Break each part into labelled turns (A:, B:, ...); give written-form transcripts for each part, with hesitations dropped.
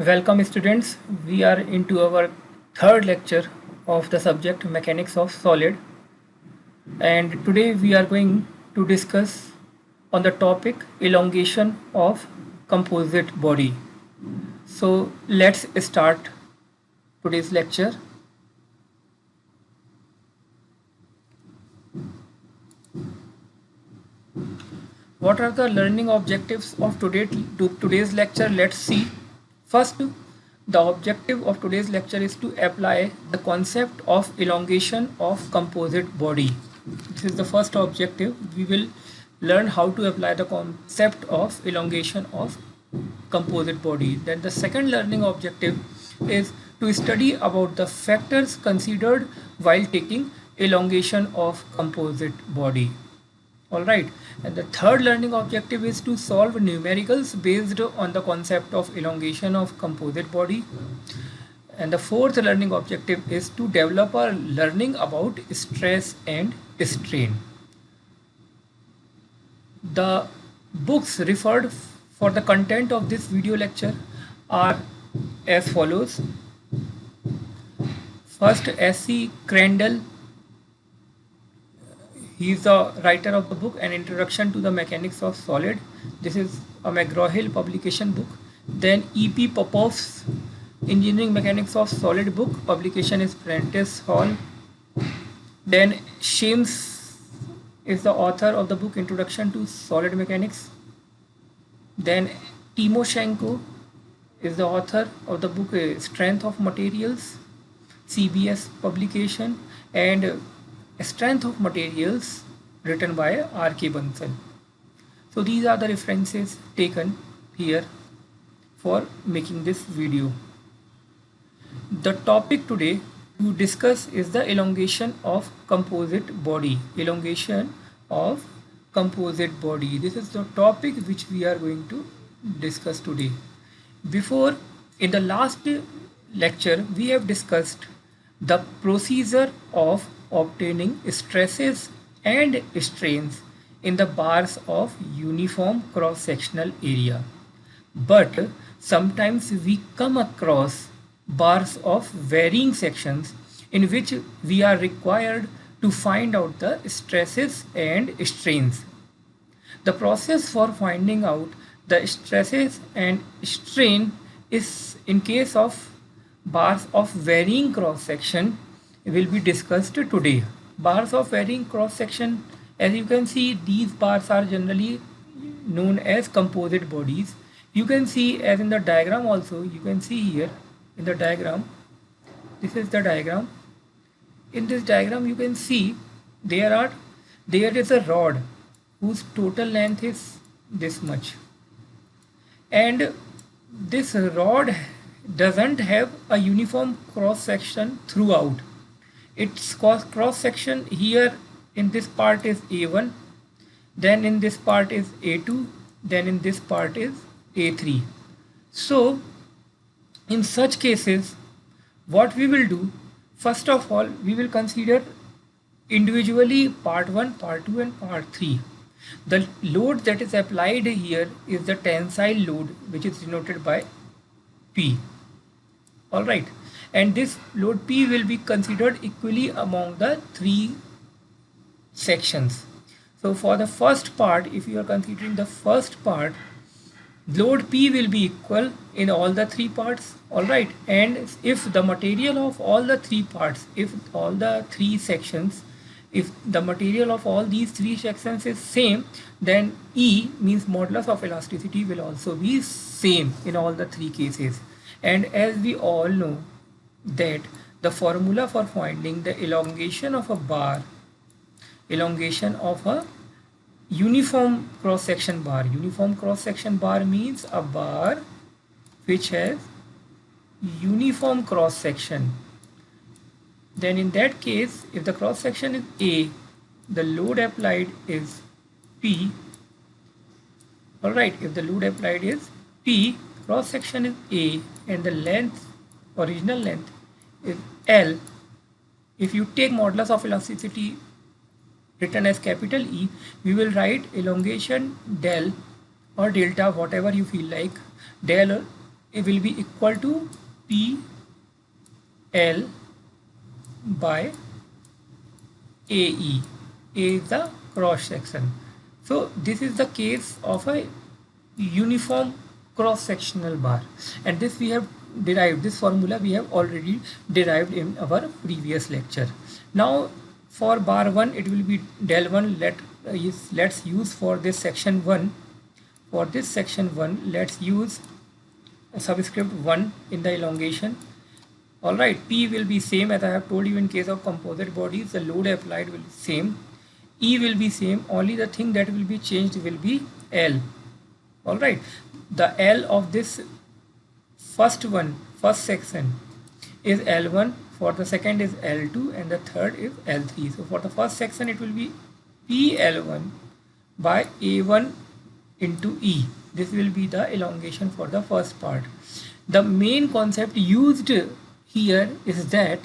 A: Welcome students, we are into our third lecture of the subject mechanics of solid, and today we are going to discuss on the topic elongation of composite body. So let's start today's lecture. What are the learning objectives of today's lecture? Let's see. First, the objective of today's lecture is to apply the concept of elongation of composite body. This is the first objective. We will learn how to apply the concept of elongation of composite body. Then the second learning objective is to study about the factors considered while taking elongation of composite body. All right, and the third learning objective is to solve numericals based on the concept of elongation of composite body. And the fourth learning objective is to develop a learning about stress and strain. The books referred for the content of this video lecture are as follows. First, S.C. Crandall. He is the writer of the book An Introduction to the Mechanics of Solid. This is a McGraw-Hill publication book. Then E.P. Popov's Engineering Mechanics of Solid book. Publication is Prentice Hall. Then Shames is the author of the book Introduction to Solid Mechanics. Then Timoshenko is the author of the book Strength of Materials, CBS publication, and Strength of Materials written by R.K. Bansal. So these are the references taken here for making this video. The topic today to discuss is the elongation of composite body. Elongation of composite body. This is the topic which we are going to discuss today. Before, in the last lecture, we have discussed the procedure of obtaining stresses and strains in the bars of uniform cross-sectional area. But sometimes we come across bars of varying sections in which we are required to find out the stresses and strains. The process for finding out the stresses and strain is in case of bars of varying cross section will be discussed today. Bars of varying cross section, as you can see, these bars are generally known as composite bodies. You can see as in the diagram also, you can see here in the diagram, this is the diagram. In this diagram you can see there is a rod whose total length is this much, and this rod doesn't have a uniform cross section throughout. Its cross section here in this part is A1, then in this part is A2, then in this part is A3. So in such cases, what we will do, first of all, we will consider individually part 1, part 2 and part 3. The load that is applied here is the tensile load, which is denoted by P. Alright, and this load P will be considered equally among the three sections. So for the first part, if you are considering the first part, load P will be equal in all the three parts. Alright, and if the material of all the three parts, if all the three sections, if the material of all these three sections is same, then E means modulus of elasticity will also be same in all the three cases. And as we all know that the formula for finding the elongation of a bar, elongation of a uniform cross section bar. Uniform cross section bar means a bar which has uniform cross section. Then in that case, if the cross section is A, the load applied is P. Alright, if the load applied is P, cross section is A, and the length, original length is L. If you take modulus of elasticity written as capital E, we will write elongation del or delta, whatever you feel like, del it will be equal to PL by AE. A is the cross section. So this is the case of a uniform cross sectional bar, and this we have derived, this formula we have already derived in our previous lecture. Now for bar 1 it will be del 1. Let's use for this section 1. For this section 1, let's use a subscript 1 in the elongation. Alright, P will be same as I have told you. In case of composite bodies, the load applied will be same. E will be same, only the thing that will be changed will be L. Alright, the L of this first section is L1, for the second is L2, and the third is L3. So for the first section it will be PL1 by A1 into E. This will be the elongation for the first part. The main concept used here is that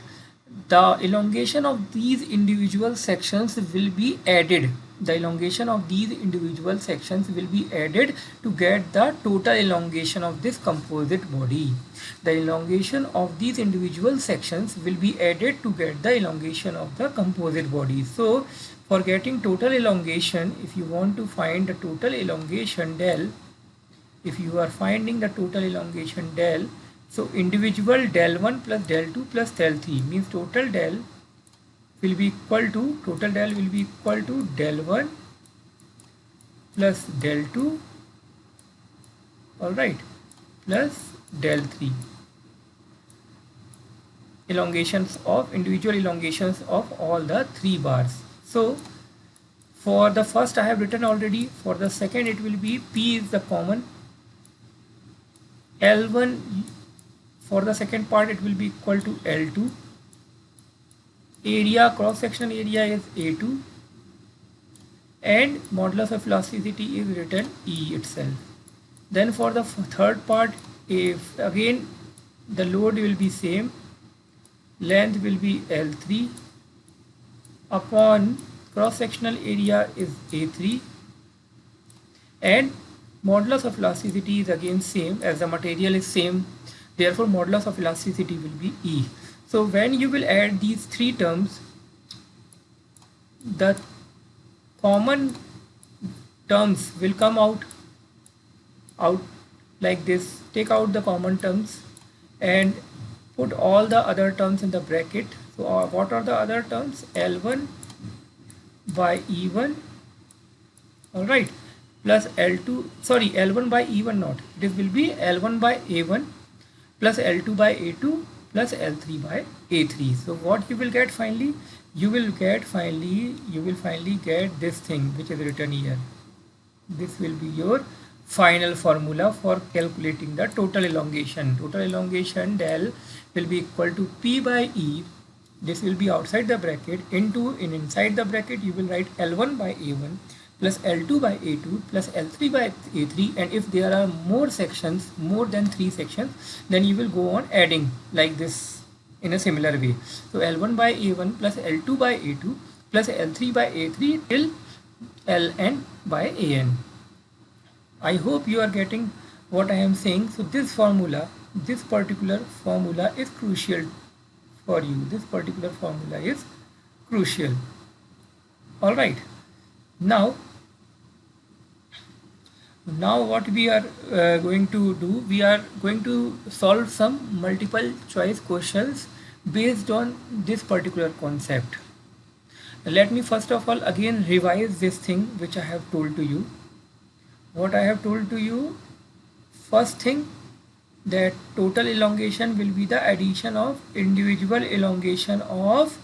A: the elongation of these individual sections will be added. The elongation of these individual sections will be added to get the total elongation of this composite body. The elongation of these individual sections will be added to get the elongation of the composite body. So for getting total elongation, if you want to find the total elongation del, if you are finding the total elongation del, so individual del 1 plus del 2 plus del 3 means total del will be equal to del 1 plus del 2, alright, plus del 3. Elongations of individual elongations of all the 3 bars. So for the first I have written already. For the second it will be P is the common. L1 for the second part it will be equal to L2. Area, cross sectional area is A2, and modulus of elasticity is written E itself. Then for the third part, if again the load will be same, length will be L3 upon cross sectional area is A3, and modulus of elasticity is again same as the material is same, therefore modulus of elasticity will be E. So when you will add these 3 terms, the common terms will come out like this. Take out the common terms and put all the other terms in the bracket. So what are the other terms? L1 by E1, alright, plus L1 by E1 not. This will be L1 by A1 plus L2 by A2 plus L3 by A3. So what you will get finally? You will finally get this thing which is written here. This will be your final formula for calculating the total elongation. Total elongation del will be equal to P by E. This will be outside the bracket inside the bracket you will write L1 by A1 plus L2 by A2 plus L3 by A3, and if there are more sections, more than 3 sections, then you will go on adding like this in a similar way. So L1 by A1 plus L2 by A2 plus L3 by A3 till Ln by An. I hope you are getting what I am saying. So this particular formula is crucial for you. This particular formula is crucial. All right. Now what we are going to do, we are going to solve some multiple choice questions based on this particular concept. Let me first of all again revise this thing which I have told to you. What I have told to you, first thing, that total elongation will be the addition of individual elongation of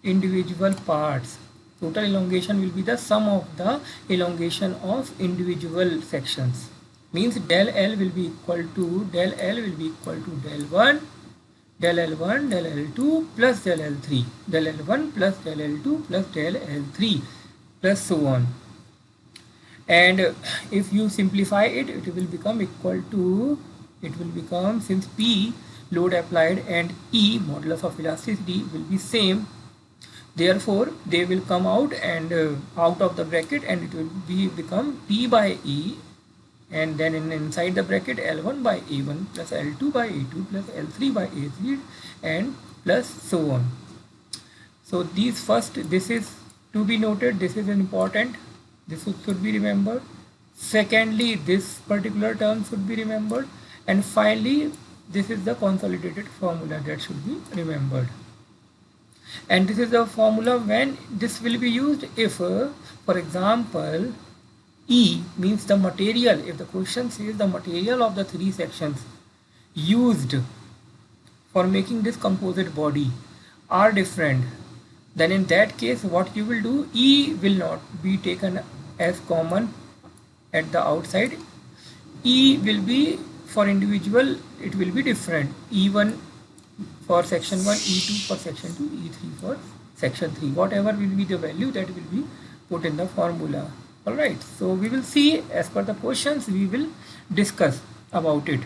A: individual parts. Total elongation will be the sum of the elongation of individual sections. Means del L will be equal to del 1, del L1, del L2 plus del L3, del L1 plus del L2 plus del L3 plus so on. And if you simplify it, it will become equal to, since P load applied and E modulus of elasticity will be same, therefore they will come out and out of the bracket, and it will become P by E and then inside the bracket L1 by A1 plus L2 by A2 plus L3 by A3 and plus so on. So these first, this is to be noted, this is important, this should be remembered. Secondly, this particular term should be remembered, and finally this is the consolidated formula that should be remembered. And this is the formula when this will be used if for example E means the material, if the question says the material of the three sections used for making this composite body are different, then in that case what you will do, E will not be taken as common at the outside. E will be for individual, it will be different. E1 for section 1, E2 for section 2, E3 for section 3. Whatever will be the value, that will be put in the formula. Alright, so we will see as per the questions, we will discuss about it.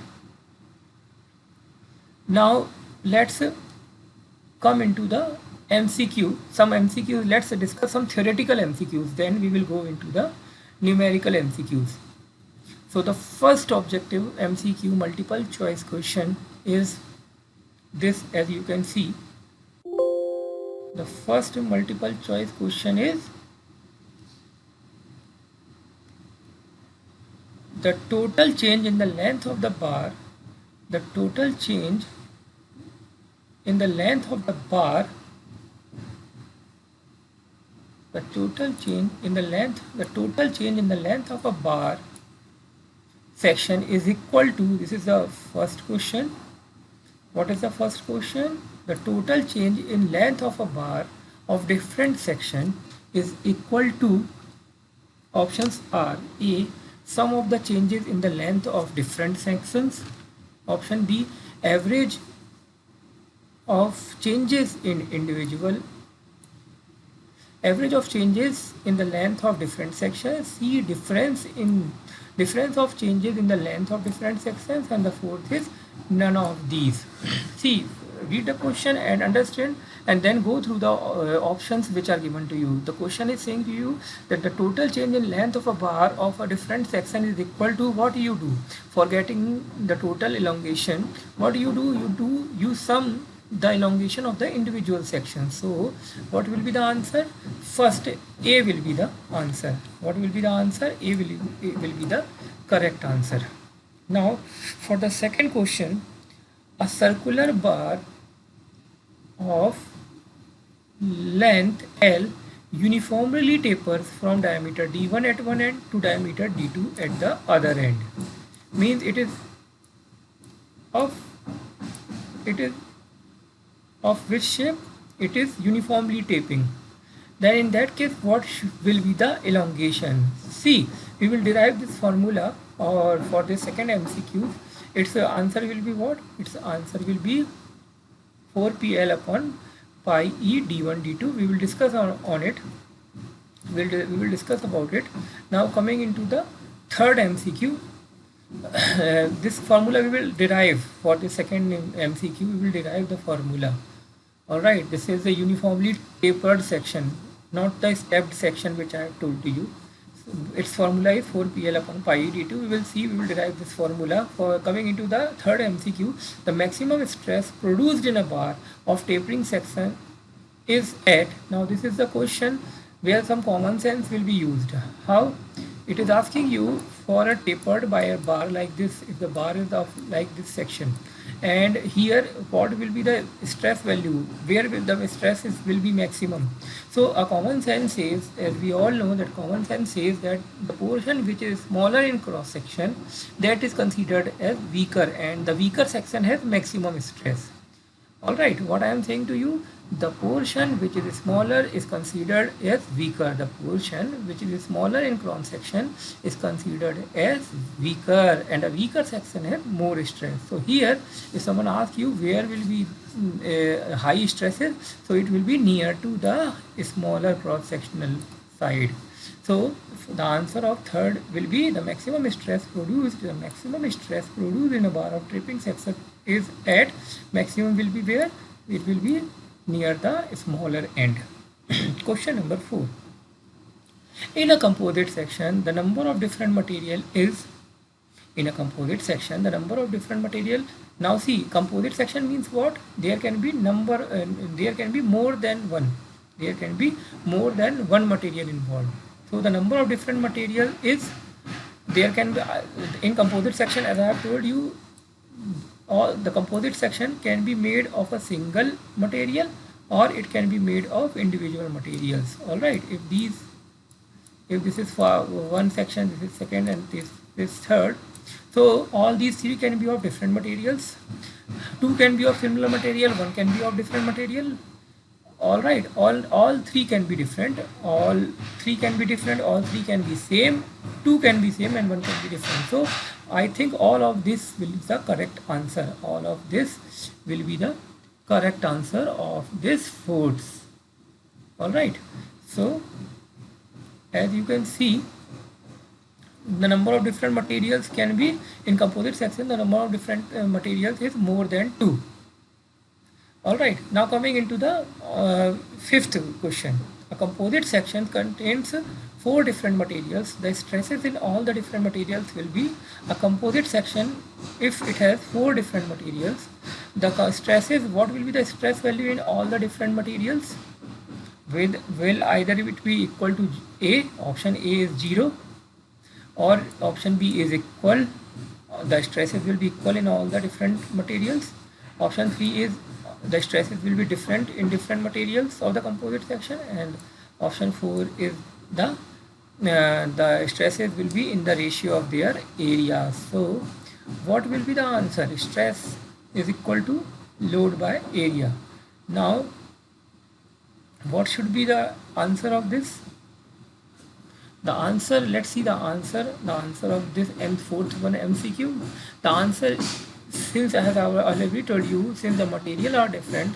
A: Now let's come into the MCQ, some MCQs. Let's discuss some theoretical MCQs, then we will go into the numerical MCQs. So the first objective MCQ multiple choice question is this, as you can see. The first multiple choice question is the total change in the length of the bar, the total change in the length of the bar, the total change in the length of a bar section is equal to, this is the first question. What is the first question? The total change in length of a bar of different section is equal to, options are A, sum of the changes in the length of different sections, option B, average of changes in changes in the length of different sections, C, difference of changes in the length of different sections, and the fourth is none of these. See, read the question and understand, and then go through the options which are given to you. The question is saying to you that the total change in length of a bar of a different section is equal to, what you do for getting the total elongation? What you sum the elongation of the individual sections. So what will be the answer? First, A will be the answer. What will be the answer? A will be the correct answer. Now for the second question, a circular bar of length L uniformly tapers from diameter D1 at one end to diameter D2 at the other end. Means it is of which shape? It is uniformly tapering. Then in that case, what will be the elongation? See, we will derive this formula, or for the second MCQ, its answer will be what? Its answer will be 4PL upon pi E D1 D2. We will discuss on it. We will discuss about it. Now coming into the third MCQ, this formula we will derive for the second MCQ. We will derive the formula. Alright, this is the uniformly tapered section, not the stepped section which I have told to you. So its formula is 4PL upon pi d2. We will derive this formula. For coming into the third MCQ, the maximum stress produced in a bar of tapering section is at, now this is the question where some common sense will be used. How? It is asking you for a tapered by a bar like this, if the bar is of like this section, and here what will be the stress value, where will the stress will be maximum. So a common sense says, as we all know, that common sense says that the portion which is smaller in cross section, that is considered as weaker, and the weaker section has maximum stress. Alright, what I am saying to you, the portion which is smaller is considered as weaker. The portion which is smaller in cross section is considered as weaker, and a weaker section has more stress. So here, if someone asks you where will be high stresses, so it will be near to the smaller cross sectional side. So the answer of third will be the maximum stress produced. The maximum stress produced in a bar of tripping section is at, maximum will be where? It will be near the smaller end. Question number 4. In a composite section, the number of different material is In a composite section, the number of different material. Now see, composite section means what? There can be there can be more than one. There can be more than one material involved. So the number of different material is there can be in composite section, as I have told you, all the composite section can be made of a single material or it can be made of individual materials. All right, if this is for one section, this is second, and this third. So all these three can be of different materials. Two can be of similar material, one can be of different material. All right, all three can be different, all three can be different, all three can be same, two can be same, and one can be different. So I think all of this will be the correct answer. All of this will be the correct answer of this foods. All right, so as you can see, the number of different materials can be in composite section, the number of different materials is more than 2. All right, now coming into the fifth question. A composite section contains 4 different materials. The stresses in all the different materials will be a composite section if it has 4 different materials. The stresses, what will be the stress value in all the different materials? Will either it be equal to A, option A is 0, or option B is equal, the stresses will be equal in all the different materials. Option 3 is the stresses will be different in different materials of the composite section, and option 4 is the stresses will be in the ratio of their area. So what will be the answer? Stress is equal to load by area. Now what should be the answer of this? The answer, let's see the answer of this fourth one MCQ. The answer, since I have already told you, since the material are different,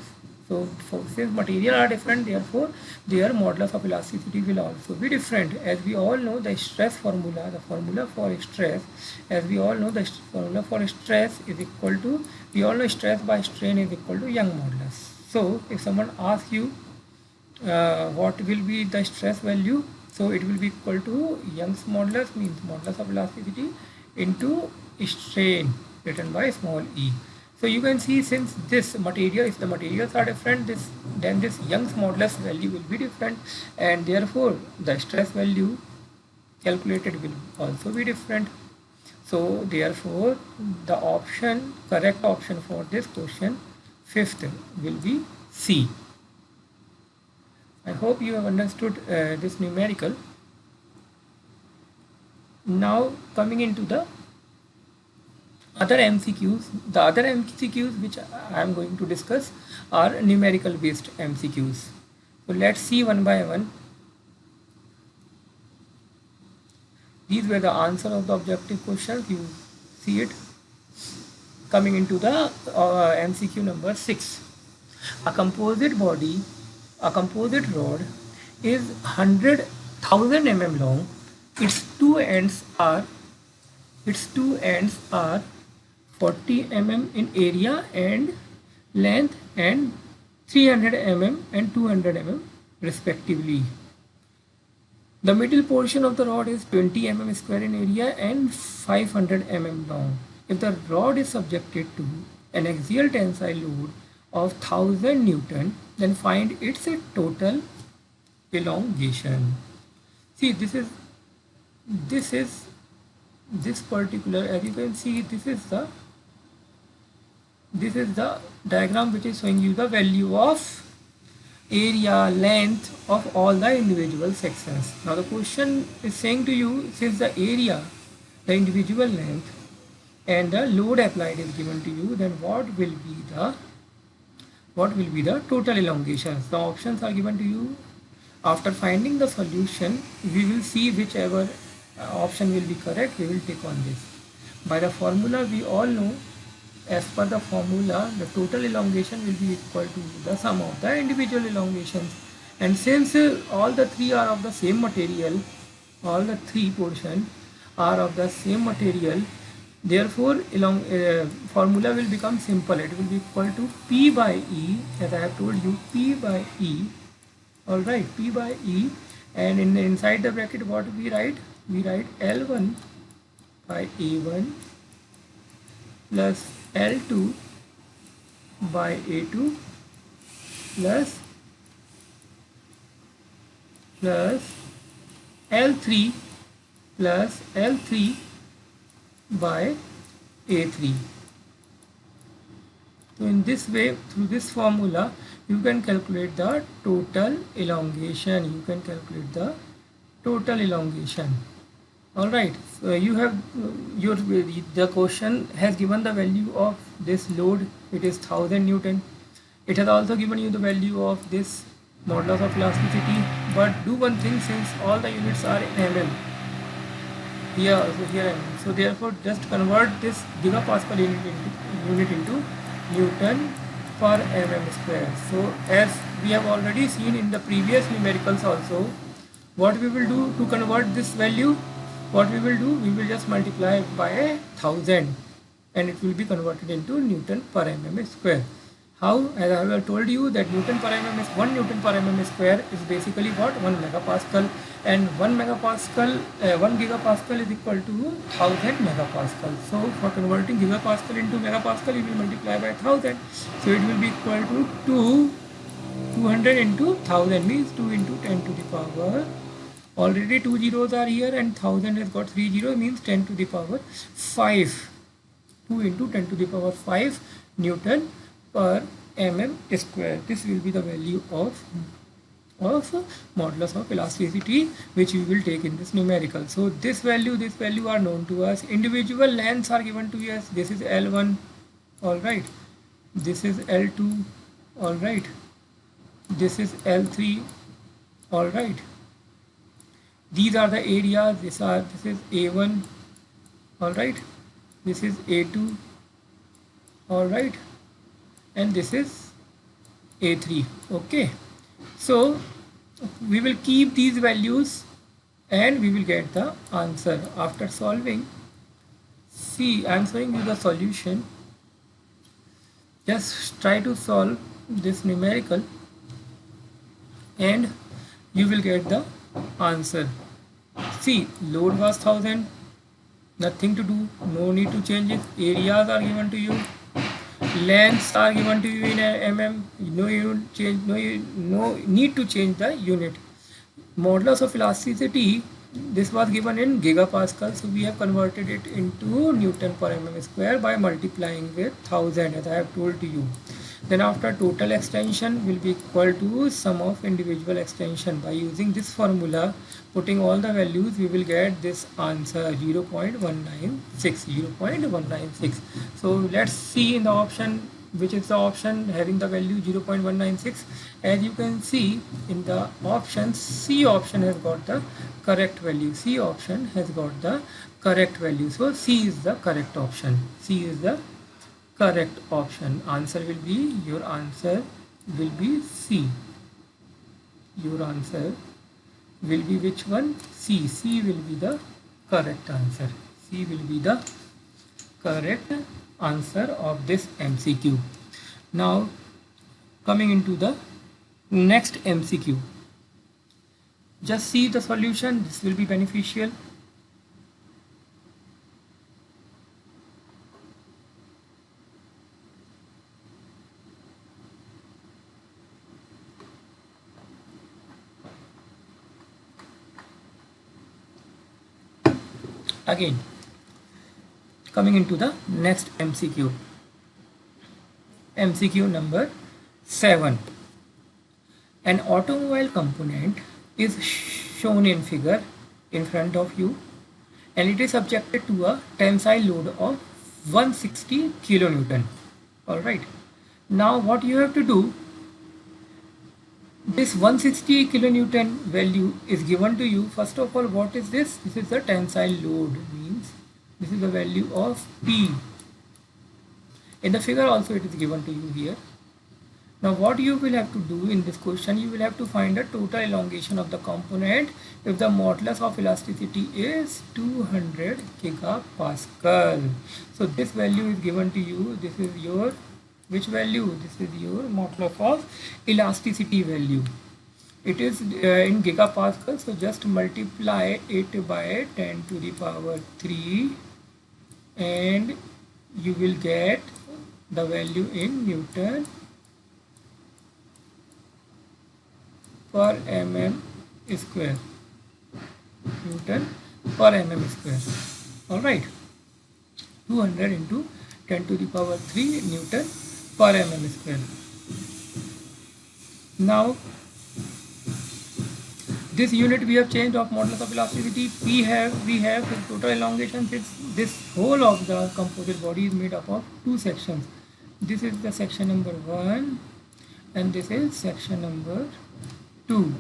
A: so since material are different, therefore their modulus of elasticity will also be different. As we all know, the stress formula, the formula for stress, as we all know, the formula for stress is equal to, we all know stress by strain is equal to Young modulus. So if someone asks you what will be the stress value, so it will be equal to Young's modulus, means modulus of elasticity, into strain written by small e. So you can see, since this material, if the materials are different, then this Young's modulus value will be different, and therefore the stress value calculated will also be different. So therefore the correct option for this question, fifth, will be C. I hope you have understood this numerical. Now coming into the other MCQs, the other MCQs which I am going to discuss are numerical based MCQs. So let's see one by one. These were the answer of the objective questions. You see it. Coming into the MCQ number 6. A composite rod is 100,000 mm long. Its two ends are 40 mm in area and length, and 300 mm and 200 mm respectively. The middle portion of the rod is 20 mm square in area and 500 mm long. If the rod is subjected to an axial tensile load of 1000 Newton, then find its total elongation. See, this particular, as you can see, this is the diagram which is showing you the value of area, length of all the individual sections. Now the question is saying to you, since the area, the individual length, and the load applied is given to you, then what will be the total elongation? The options are given to you. After finding the solution, we will see whichever option will be correct, we will take on this. By the formula, we all know, as per the formula, the total elongation will be equal to the sum of the individual elongations. And since all the three are of the same material, all the three portions are of the same material, therefore formula will become simple. It will be equal to P by E, as I have told you, P by E. All right, P by E, and inside the bracket what we write? We write L1 by A1 plus L2 by A2 plus L3 plus L3 by A3. So in this way, through this formula, you can calculate the total elongation. You can calculate the total elongation. All right. So you have the question has given the value of this load. It is 1000 Newton. It has also given you the value of this modulus of elasticity. But do one thing, since all the units are in mm. Here also here mm. So therefore, just convert this gigapascal unit into Newton per mm square. So as we have already seen in the previous numericals also, what we will do to convert this value, what we will do, we will just multiply by 1000 and it will be converted into Newton per mm square. How? As I have told you that Newton per mm is 1 Newton per mm square is basically what? 1 megapascal, and 1 megapascal, 1 gigapascal is equal to 1000 megapascal. So for converting gigapascal into megapascal, you will multiply by 1000. So it will be equal to 200 into 1000 means 2 into 10 to the power. Already 2 zeros are here and 1000 has got 3 zeros, means 10 to the power 5. 2 into 10 to the power 5 Newton per mm square. This will be the value of modulus of elasticity which we will take in this numerical. So this value are known to us. Individual lengths are given to us. This is L1, all right. This is L2, all right. This is L3, all right. These are the areas. This is A1, all right. This is A2, all right, and this is A3. Okay, so we will keep these values and we will get the answer after solving. See, I am showing you the solution. Just try to solve this numerical and you will get the answer. See, load was 1000, nothing to do, no need to change it. Areas are given to you, lengths are given to you in mm, no need to change the unit. Modulus of elasticity, this was given in gigapascal, so we have converted it into Newton per mm square by multiplying with 1000 as I have told to you. Then after total extension will be equal to sum of individual extension. By using this formula, putting all the values, we will get this answer 0.196. So let's see in the option, which is the option having the value 0.196. As you can see in the option, C option has got the correct value. C option has got the correct value. So C is the correct option. C is the correct option. Answer will be, your answer will be C. Your answer will be which one? C. C will be the correct answer. C will be the correct answer of this MCQ. Now coming into the next MCQ. Just see the solution. This will be beneficial. Again, coming into the next MCQ. MCQ number 7. An automobile component is shown in figure in front of you and it is subjected to a tensile load of 160 kilonewton. All right. Now what you have to do, this 160 kilonewton value is given to you. First of all, what is this? This is the tensile load, means this is the value of P. In the figure also it is given to you here. Now what you will have to do in this question, you will have to find the total elongation of the component if the modulus of elasticity is 200 gigapascal. So this value is given to you. This is your, which value? This is your modulus of elasticity value. It is in gigapascal, so just multiply it by 10 to the power 3 and you will get the value in Newton per mm square. Newton per mm square. All right. 200 into 10 to the power 3 Newton per mm square. Now this unit we have changed of modulus of elasticity. We have the total elongation. This whole of the composite body is made up of two sections. This is the section number 1 and this is section number 2.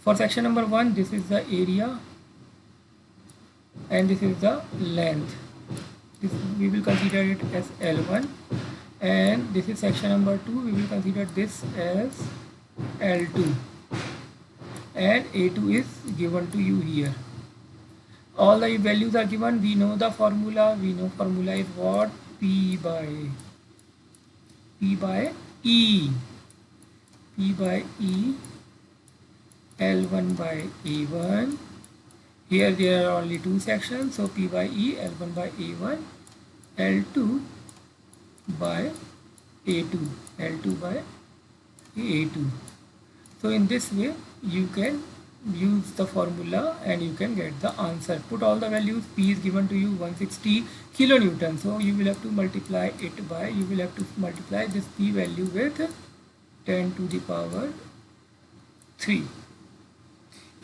A: For section number 1, this is the area and this is the length. We will consider it as L1, and this is section number 2. We will consider this as L2, and A2 is given to you here. All the values are given. We know the formula. We know formula is what? P by E. P by E, L1 by A1. Here there are only two sections, so P by E, L1 by A1, L2 by A2, L2 by A2. So in this way you can use the formula and you can get the answer. Put all the values. P is given to you 160 kilonewton, so you will have to multiply it by, you will have to multiply this P value with 10 to the power 3.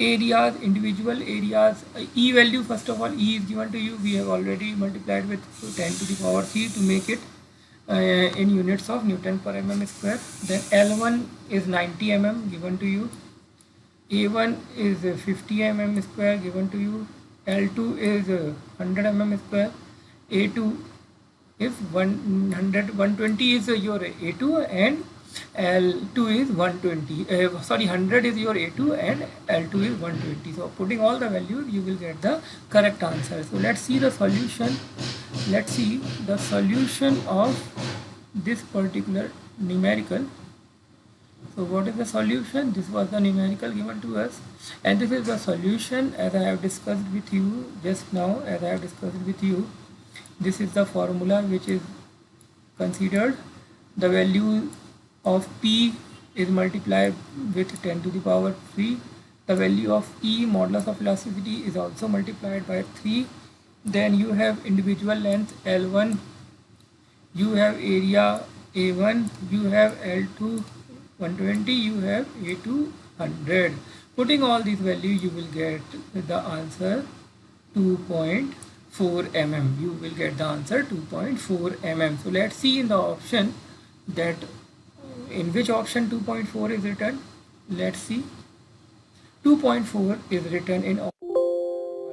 A: Areas, individual areas, E value, first of all E is given to you. We have already multiplied with 10 to the power 3 to make it in units of Newton per mm square. Then L1 is 90 mm given to you. A1 is 50 mm square given to you. L2 is 100 mm square. A2 is 120 is your A2 and L2 is 120. 100 is your A2 and L2 is 120. So putting all the values, you will get the correct answer. So let's see the solution. Let's see the solution of this particular numerical. So what is the solution? This was the numerical given to us, and this is the solution as I have discussed with you just now. As I have discussed with you, this is the formula which is considered. The value of P is multiplied with 10 to the power 3. The value of E, modulus of elasticity, is also multiplied by 3. Then you have individual length L1, you have area A1, you have L2 120, you have A2 100. Putting all these values, you will get the answer 2.4 mm. You will get the answer 2.4 mm. So let's see in the option that in which option 2.4 is written. Let's see. 2.4 is written in option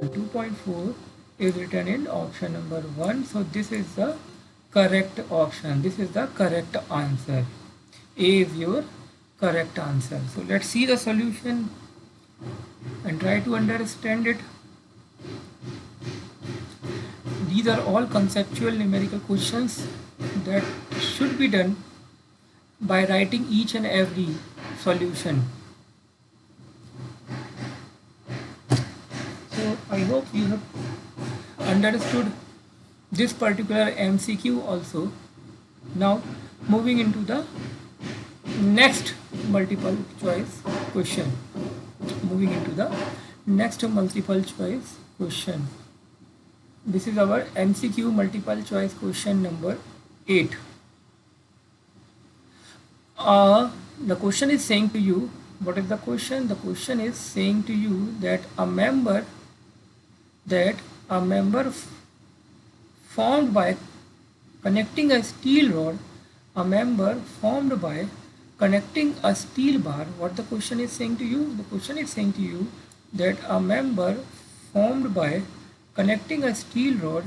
A: 2.4 is written in option number 1. So this is the correct option. This is the correct answer. A is your correct answer. So let's see the solution and try to understand it. These are all conceptual numerical questions that should be done by writing each and every solution. So I hope you have understood this particular MCQ also. Now moving into the next multiple choice question. Moving into the next multiple choice question. This is our MCQ multiple choice question number 8. The question is saying to you, what is the question? The question is saying to you that a member formed by connecting a steel rod, a member formed by connecting a steel bar. What the question is saying to you? The question is saying to you that a member formed by connecting a steel rod,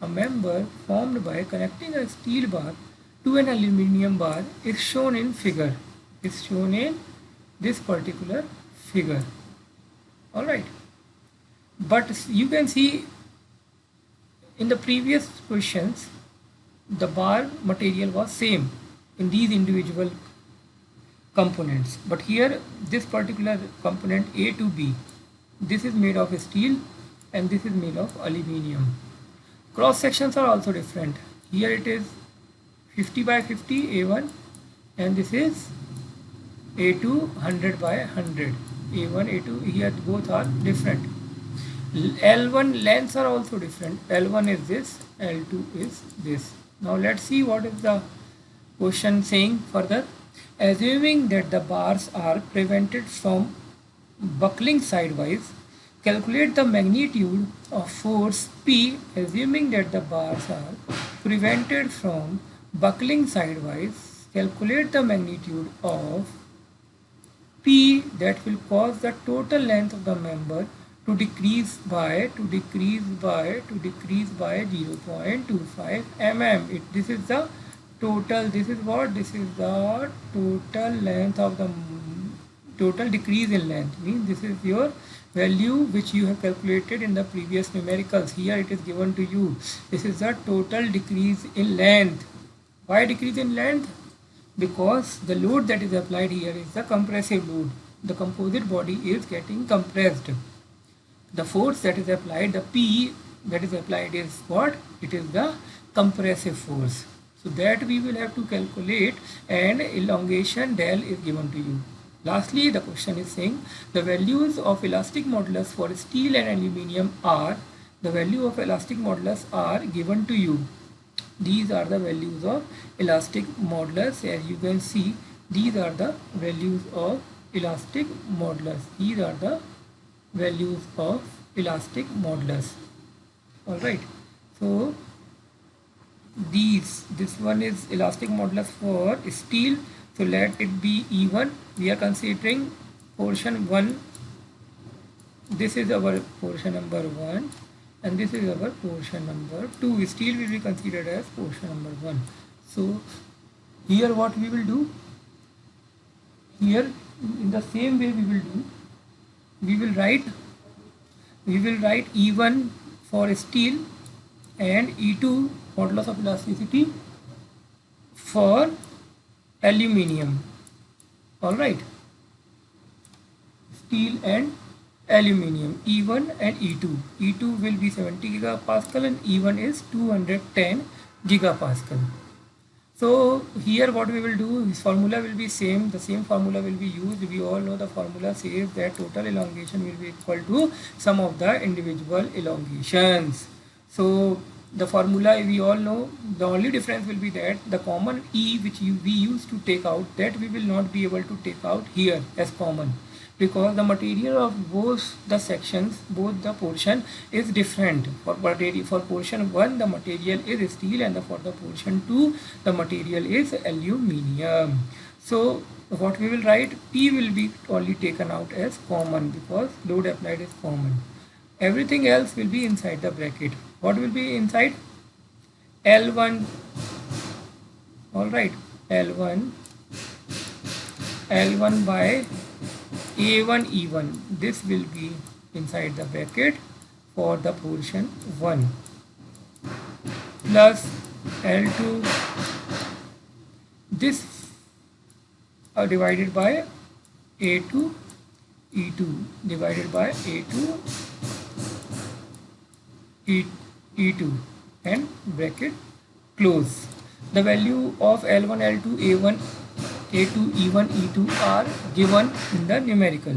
A: a member formed by connecting a steel bar to an aluminium bar is shown in figure. Is shown in this particular figure. All right. But you can see in the previous questions, the bar material was same in these individual components. But here, this particular component A to B, this is made of steel and this is made of aluminium. Cross sections are also different. Here it is 50 by 50 A1, and this is A2 100 by 100 A1 A2. Here both are different. L1 lengths are also different. L1 is this, L2 is this. Now let's see what is the question saying further. Assuming that the bars are prevented from buckling sidewise, calculate the magnitude of force P. Assuming that the bars are prevented from buckling sidewise, calculate the magnitude of P that will cause the total length of the member to decrease by 0.25 mm. This is the total. This is what? This is the total length of the total decrease in length. Means this is your value which you have calculated in the previous numericals. Here it is given to you. This is the total decrease in length. Why decrease in length? Because the load that is applied here is the compressive load. The composite body is getting compressed. The force that is applied, the P that is applied is what? It is the compressive force. So that we will have to calculate, and elongation del is given to you. Lastly, the question is saying the values of elastic modulus for steel and aluminium are, the value of elastic modulus are given to you. These are the values of elastic modulus. As you can see, these are the values of elastic modulus. These are the values of elastic modulus. All right. So this one is elastic modulus for steel. So let it be E1. We are considering portion 1. This is our portion number 1. And this is our portion number 2. Steel will be considered as portion number 1. So here what we will do, here in the same way we will do, we will write E1 for steel and E2 modulus of elasticity for aluminium. All right, steel and aluminium, E1 and E2. E2 will be 70 gigapascal and E1 is 210 gigapascal. So here what we will do, this formula will be same, the same formula will be used. We all know the formula says that total elongation will be equal to sum of the individual elongations. So the formula we all know, the only difference will be that the common E which we used to take out, that we will not be able to take out here as common, because the material of both the sections, both the portion is different. For portion 1 the material is steel, and for the portion 2 the material is aluminium. So what we will write, P will be only taken out as common because load applied is common. Everything else will be inside the bracket. What will be inside? L1. All right, L1 by A1 E1. This will be inside the bracket for the portion 1 plus L2. This are divided by A2 E2 divided by A2 E2 and bracket close. The value of L1, L2, A1, A2, E1, E2 are given in the numerical.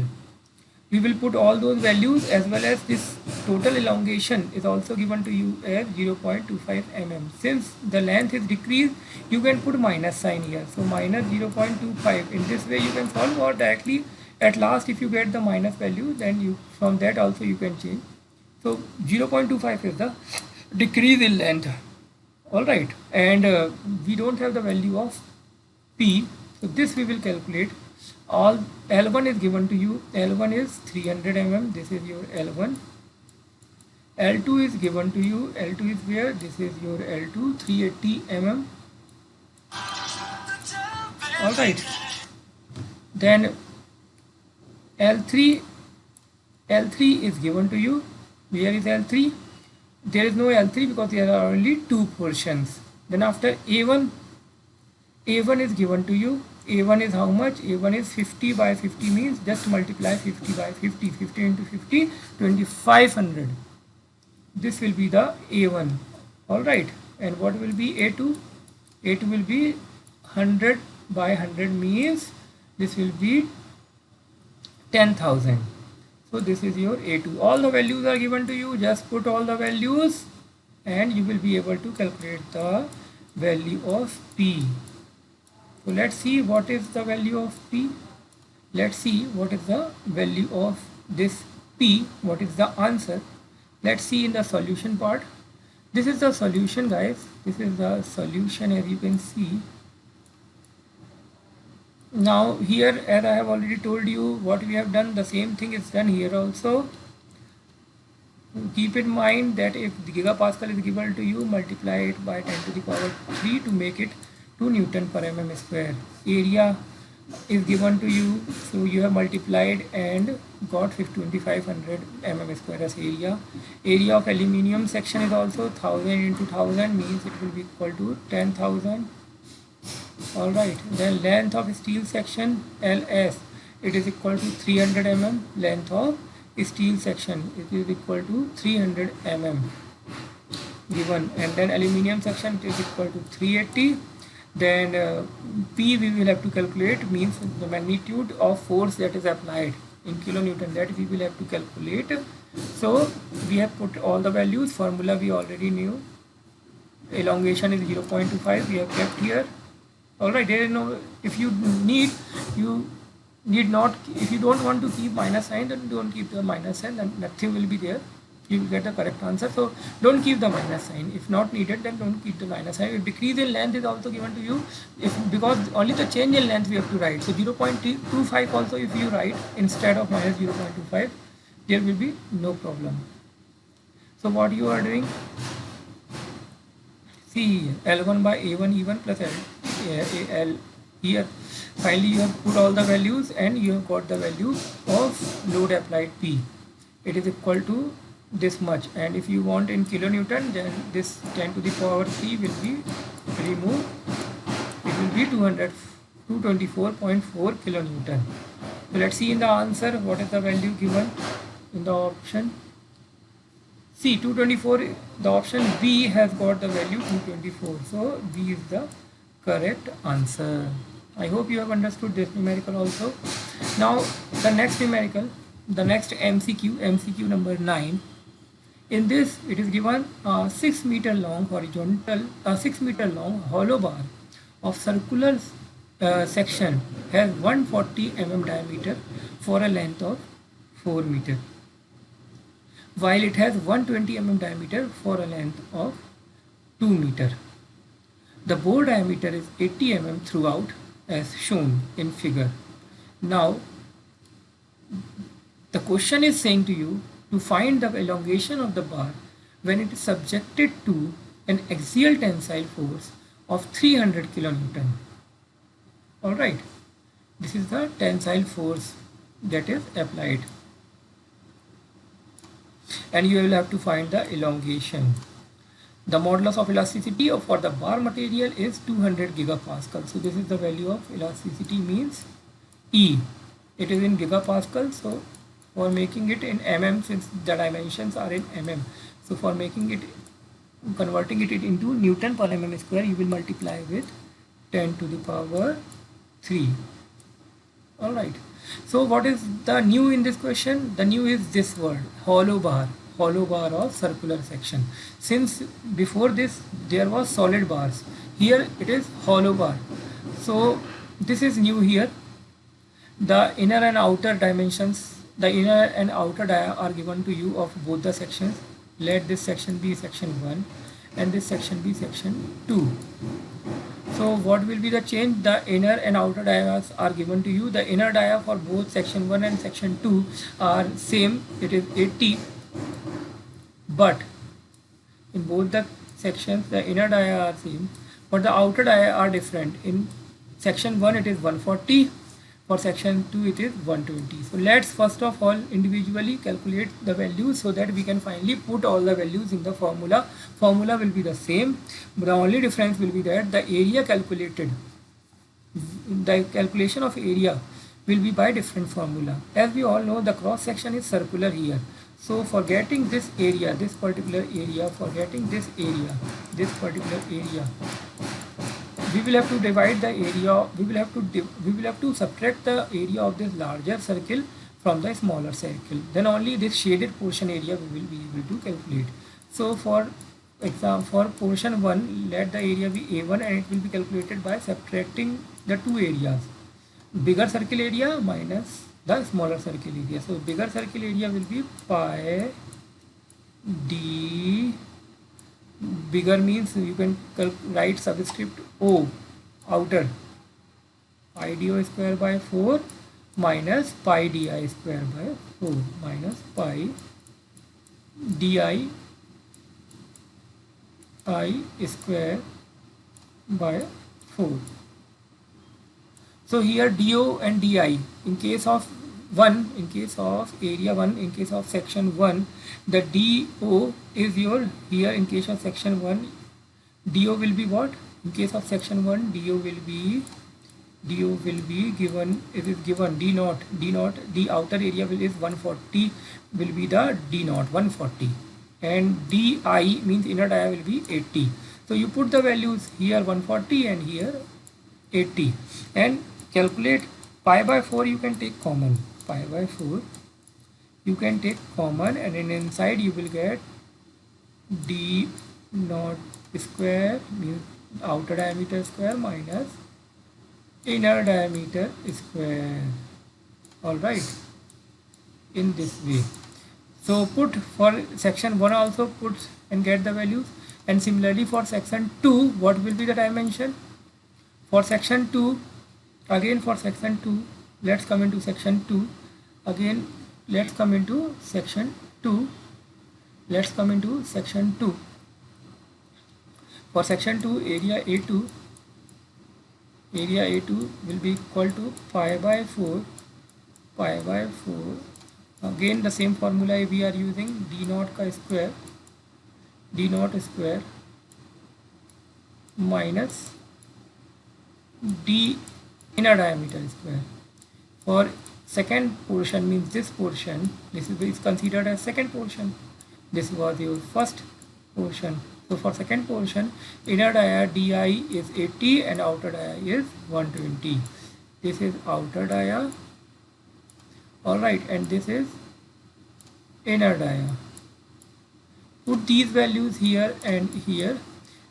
A: We will put all those values, as well as this total elongation is also given to you as 0.25 mm. Since the length is decreased, you can put minus sign here. So minus 0.25. In this way you can solve, or directly at last if you get the minus value, then you from that also you can change. So 0.25 is the decrease in length. All right, and we don't have the value of P, so this we will calculate. All L1 is given to you. L1 is 300 mm. This is your L1. L2 is given to you. L2 is where? This is your L2, 380 mm. All right. Then L3 is given to you. Where is L3? There is no L3 because there are only two portions. Then after A1 is given to you. A1 is how much? A1 is 50 by 50, means just multiply 50 by 50. 50 into 50, 2500. This will be the A1. All right. And what will be A2? A2 will be 100 by 100 means this will be 10,000. So this is your A2. All the values are given to you. Just put all the values and you will be able to calculate the value of P. So let's see what is the value of P. Let's see what is the value of this P. What is the answer? Let's see in the solution part. This is the solution, guys. This is the solution, as you can see. Now here, as I have already told you what we have done, the same thing is done here also. Keep in mind that if the gigapascal is given to you, multiply it by 10 to the power 3 to make it 2 Newton per mm square. Area is given to you, so you have multiplied and got 2500 mm square as area. Area of aluminium section is also 1000 into 1000 means it will be equal to 10,000. All right, then length of steel section LS, it is equal to 300 mm. Length of steel section, it is equal to 300 mm given, and then aluminium section it is equal to 380. Then P we will have to calculate, means the magnitude of force that is applied in kilonewton, that we will have to calculate. So we have put all the values. Formula we already knew. Elongation is 0.25, we have kept here. All right, there is no, if you need not, if you don't want to keep minus sign, then don't keep the minus sign, then nothing will be there. You will get the correct answer. So don't keep the minus sign. If not needed, then don't keep the minus sign. If decrease in length is also given to you, because only the change in length we have to write. So 0.25 also if you write instead of minus 0.25, there will be no problem. So what you are doing? See, L1 by A1 E1 plus L here. Finally, you have put all the values and you have got the value of load applied P. It is equal to this much, and if you want in kilonewton, then this 10 to the power 3 will be removed. It will be 224.4 kilonewton. So let's see in the answer what is the value given in the option. See, 224, the option B has got the value 224. So B is the correct answer. I hope you have understood this numerical also. Now the next numerical, the next MCQ number 9. In this, it is given 6 meter long horizontal, 6 meter long hollow bar of circular section has 140 mm diameter for a length of 4 meter, while it has 120 mm diameter for a length of 2 meter. The bore diameter is 80 mm throughout as shown in figure. Now, the question is saying to you to find the elongation of the bar when it is subjected to an axial tensile force of 300 kilonewton. Alright, this is the tensile force that is applied. And you will have to find the elongation. The modulus of elasticity for the bar material is 200 gigapascal. So this is the value of elasticity, means E. It is in gigapascal, so for making it in mm, since the dimensions are in mm, so for making it, converting it into Newton per mm square, you will multiply with 10 to the power 3. Alright, so what is the new in this question? The new is this word, hollow bar of circular section. Since before this there was solid bars, here it is hollow bar. So this is new here. The inner and outer dimensions, the inner and outer dia are given to you of both the sections. Let this section be section 1 and this section be section 2. So what will be the change? The inner and outer dias are given to you. The inner dia for both section 1 and section 2 are same, it is 80, but in both the sections the inner dia are same, but the outer dia are different. In section 1 it is 140, for section 2 it is 120. So let's first of all individually calculate the values so that we can finally put all the values in the formula. Formula will be the same, but the only difference will be that the area calculated, the calculation of area will be by different formula. As we all know, the cross section is circular here, So for getting this area, this particular area, for getting this area, this particular area, we will have to divide the area, we will have to subtract the area of this larger circle from the smaller circle, then only this shaded portion area we will be able to calculate. So for example, for portion 1, let the area be A1 and it will be calculated by subtracting the two areas, bigger circle area minus the smaller circle area. So bigger circle area will be pi d, bigger means you can write subscript O, outer, pi do square by 4 minus pi di square by 4 minus pi di I square by 4. So here do and di, in case of 1, in case of area 1, in case of section 1, the do is your, here in case of section 1, do will be what? In case of section 1, do will be given, it is given d naught, the outer area will is 140, will be the d naught 140, and di means inner dia will be 80. So you put the values here 140 and here 80 and calculate. Pi by 4 you can take common, pi by 4 you can take common, and in inside you will get d naught square means outer diameter square minus inner diameter square. All right, in this way. So put for section 1 also put and get the values, and similarly for section 2, what will be the dimension? For section 2, again for section 2, let's come into section 2. Again, let's come into section 2. Let's come into section 2. For section 2, area A2 will be equal to pi by 4, again the same formula we are using, d naught square minus d inner diameter square. For second portion means this portion, this is considered as second portion, this was your first portion. So for second portion, inner dia di is 80 and outer dia is 120. This is outer dia, alright, and this is inner dia. Put these values here and here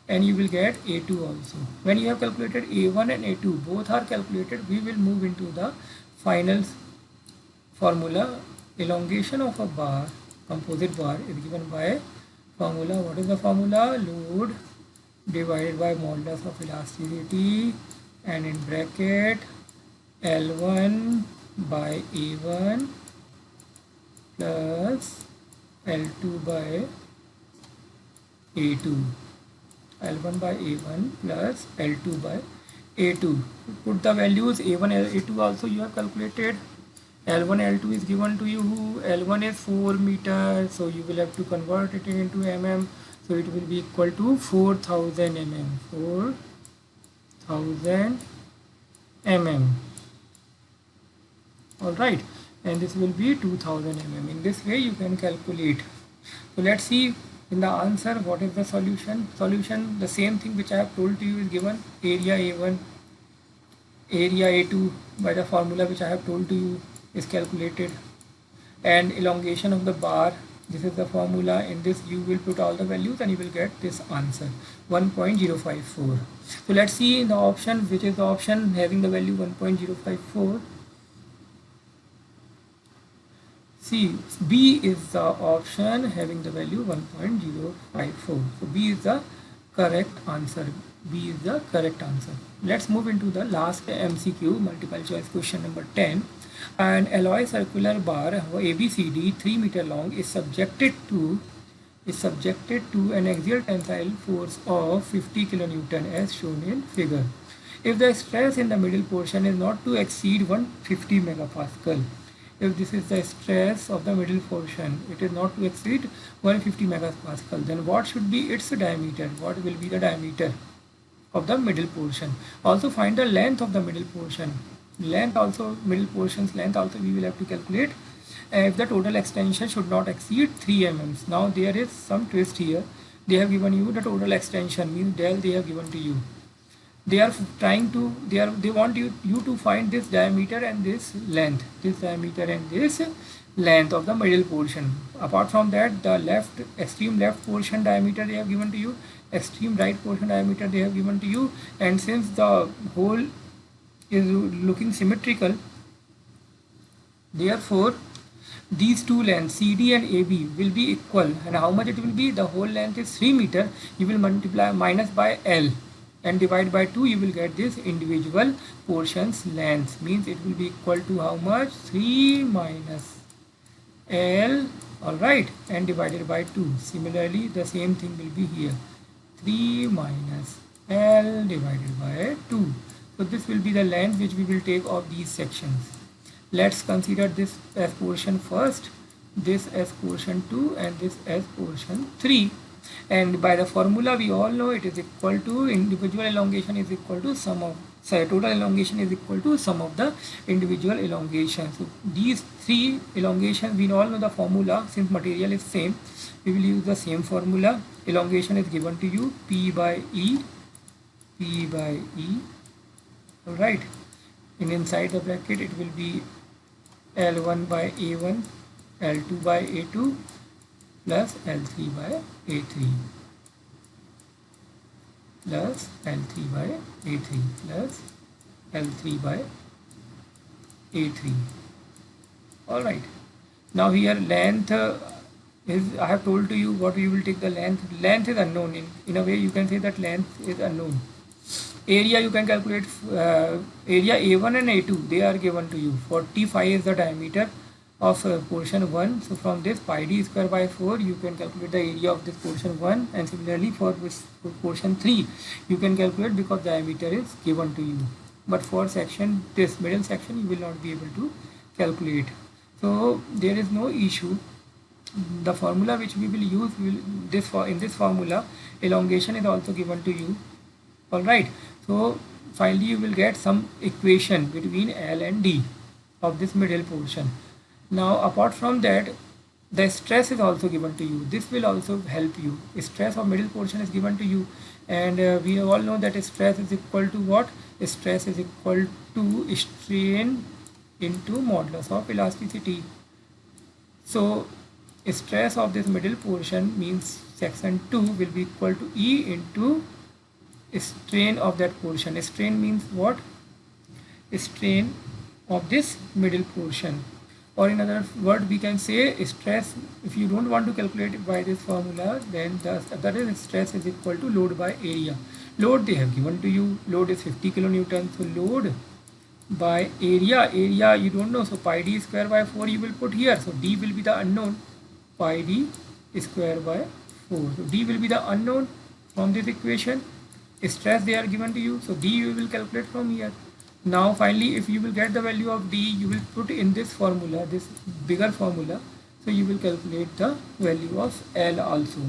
A: and you will get A2 also. When you have calculated A1 and A2, both are calculated, we will move into the final formula. Elongation of a bar, composite bar, is given by formula. What is the formula? Load divided by modulus of elasticity, and in bracket L1 by A1 plus L2 by A2. L1 by A1 plus L2 by A2. Put the values A1 A2 also you have calculated. L1 L2 is given to you. L1 is 4 meters, so you will have to convert it into mm, so it will be equal to 4000 mm, 4000 mm. Alright, and this will be 2000 mm. In this way you can calculate. So let's see in the answer what is the solution. Solution, the same thing which I have told to you is given. Area A1, area A2 by the formula which I have told to you is calculated, and elongation of the bar, this is the formula. In this you will put all the values and you will get this answer 1.054. So let's see in the option, which is the option having the value 1.054. See, B is the option having the value 1.054. So B is the correct answer. B is the correct answer. Let's move into the last MCQ, multiple choice question number 10. An alloy circular bar ABCD 3 meter long is subjected to an axial tensile force of 50 kN as shown in figure. If the stress in the middle portion is not to exceed 150 megapascal, if this is the stress of the middle portion, it is not to exceed 150 megapascal, then what should be its diameter? What will be the diameter of the middle portion? Also find the length of the middle portion. Length also, middle portion's length also we will have to calculate. if the total extension should not exceed 3 mm. Now there is some twist here. They have given you the total extension, means del they have given to you. They are trying to, they want you to find this diameter and this length, this diameter and this length of the middle portion. Apart from that, the left, extreme left portion diameter they have given to you, extreme right portion diameter they have given to you, and since the whole is looking symmetrical, therefore these two lengths CD and AB will be equal. And how much it will be? The whole length is 3 meter. You will multiply minus by L and divide by 2. You will get this individual portions length. Means it will be equal to how much? 3 minus L. Alright, and divided by 2. Similarly, the same thing will be here. 3 minus L divided by 2. So this will be the length which we will take of these sections. Let's consider this as portion first, this as portion 2, and this as portion 3. And by the formula we all know it is equal to individual elongation is equal to sum of, sorry, total elongation is equal to sum of the individual elongations. So these three elongations, we all know the formula. Since material is same, we will use the same formula. Elongation is given to you P by E, P by E. Alright, and inside the bracket it will be L1 by A1, L2 by A2 plus L3 by A3 plus L3 by A3 plus L3 by A3. Alright, now here length is, I have told to you what you will take the length. Length is unknown. In a way you can say that length is unknown. Area you can calculate, area A1 and A2 they are given to you. 45 is the diameter of portion 1. So from this pi d square by 4 you can calculate the area of this portion 1, and similarly for this portion 3 you can calculate because diameter is given to you. But for section, this middle section, you will not be able to calculate. So there is no issue. The formula which we will use in this formula, elongation is also given to you. Alright, so finally you will get some equation between L and D of this middle portion. Now apart from that, the stress is also given to you. This will also help you. Stress of middle portion is given to you, and we all know that stress is equal to what? Stress is equal to strain into modulus of elasticity. So stress of this middle portion means section 2 will be equal to E into strain of that portion. Strain means what? Strain of this middle portion, or in other word we can say stress. If you don't want to calculate it by this formula, then that is stress is equal to load by area. Load they have given to you. Load is 50 kilonewton. So load by area, area you don't know, so pi d square by 4 you will put here. So d will be the unknown, pi d square by 4. So d will be the unknown from this equation. Stress they are given to you, so d you will calculate from here. Now finally, if you will get the value of d, you will put in this formula, this bigger formula. So you will calculate the value of L also,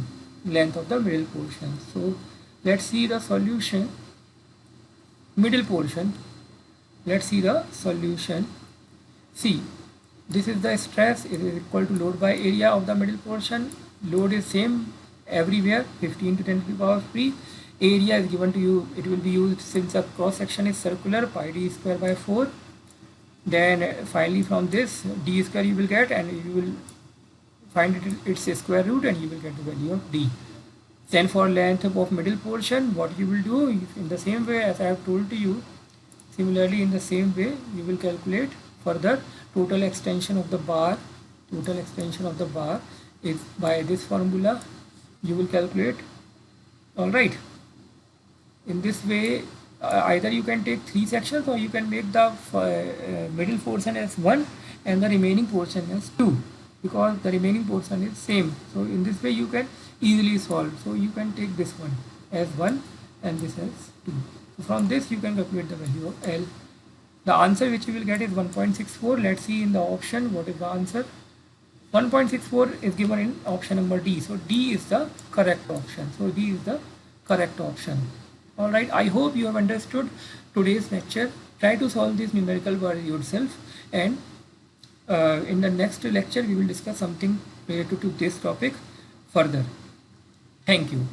A: length of the middle portion. So let's see the solution. Middle portion, let's see the solution. See, this is the stress, it is equal to load by area of the middle portion. Load is same everywhere, 15 to 10 to the power 3. Area is given to you, it will be used since the cross section is circular, pi d square by 4. Then finally from this d square you will get, and you will find its square root, and you will get the value of d. Then for length of middle portion, what you will do, in the same way as I have told to you, similarly in the same way you will calculate further total extension of the bar. Total extension of the bar is by this formula you will calculate. Alright, in this way either you can take 3 sections, or you can make the middle portion as 1 and the remaining portion as 2, because the remaining portion is same. So in this way you can easily solve. So you can take this one as 1 and this as 2. So from this you can calculate the value of L. The answer which you will get is 1.64. Let's see in the option what is the answer. 1.64 is given in option number D. So D is the correct option. So D is the correct option. Alright, I hope you have understood today's lecture. Try to solve this numerical by yourself, and In the next lecture, we will discuss something related to this topic further. Thank you.